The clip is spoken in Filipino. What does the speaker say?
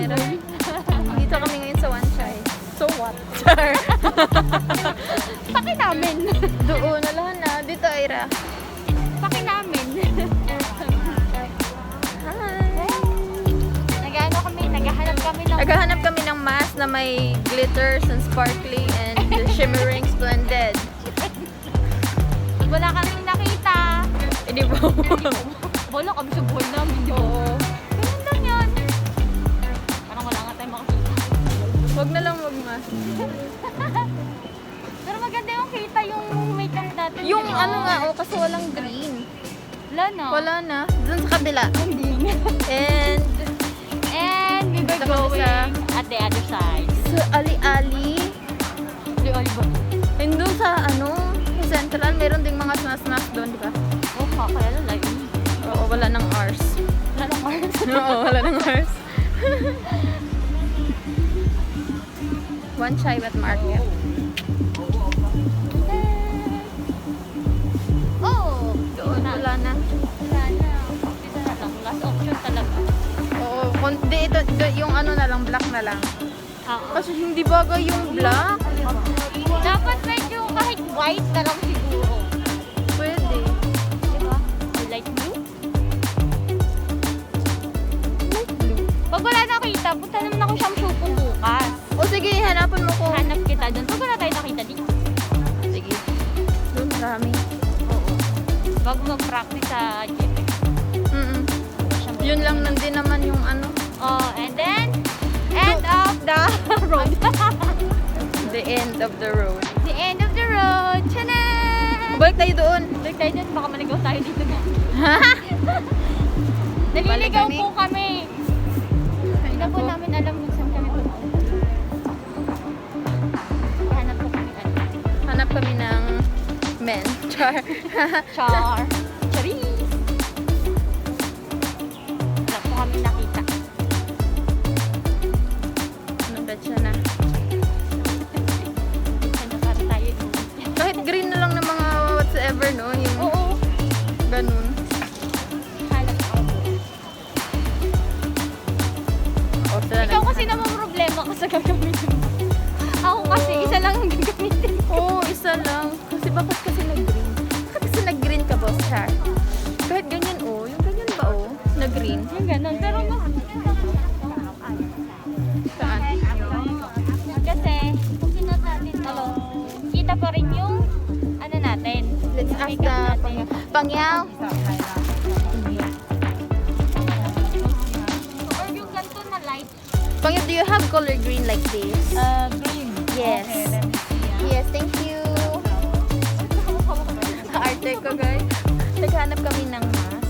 Ira. Dito kami ngayon sa One Chai. So what? Char. Paki namin. Doon, alahan na. Dito, Ira. Paki namin. Hi. Naghahanap Naghahanap kami ng kami ng mask na may glitters and sparkling and shimmering splendid. wala kaming nakita. Hindi po. Wala kami sa buhay namin, di ba? Oo. Ganun lang yun. Parang wala nga tayong makakita. Wag na lang, wag na. Pero maganda yung kita yung makeup natin. Yung ano nga, oh, kasi walang green. Wala na. Wala na. Doon sa kabila. Hindi. And And we were Tapos going sa- at the other side. sa Ali-Ali. Di ba? And doon sa ano, sa Central, meron ding mga snacks doon, di ba? Oh, kaya lang like. Oo, wala ng Rs. Wala lang art. Oo, wala ng Rs. One Chai Wet Market. Oh! Doon, wala na. Wala na. Dito na lang. Last option talaga. Oo, kundi ito, yung ano na lang, black na lang. Oo. Kasi hindi bagay yung black. Dapat medyo kahit white na lang siguro. Pwede. Diba? Or light blue? Light blue. Pag wala nakita, punta naman ako siyang shopping bukas. O sige, hanapan mo ko. Hanap kita doon. Pag wala tayo nakita dito. Sige. Doon, marami. Oo. Bago mag-practice sa GFX. Yun lang nandun naman yung ano. Oh, and then, end of the road. The end of the road. The end of the road. Tchanan! Balik tayo doon. Balik tayo dun, baka maligaw tayo dito na. Ha? Naliligaw kami? po kami. Hindi na po namin alam kung saan kami pumunta. Hanap po kami ano. Hanap kami ng men. Char. Char. Charis. Wala po kami nakita. Ano ba siya na? Sana para tayo. Kahit green na lang ng mga whatsoever, no? Yung Oo. ganun. Hanap ako. O, tala Ikaw na. kasi naman problema ka sa gagamitin mo. Ako kasi, isa lang ang gagamitin ko. Oo, isa lang. Kasi bakit kasi nag-green? Bakit kasi nag-green ka, boss Char? Kahit ganyan, oh. Yung ganyan ba, oh? Na-green. Yung ganun. Pero Saan? kasi, kung sinot natin to, kita pa rin yung ano natin. Let's ask makeup the natin. Pangyaw. Or yung ganito na light. Pangyaw, do you have color green like this? Green. Yes. Okay, let me see. Yes, thank you. Arte ko, guys. Naghanap kami ng mask.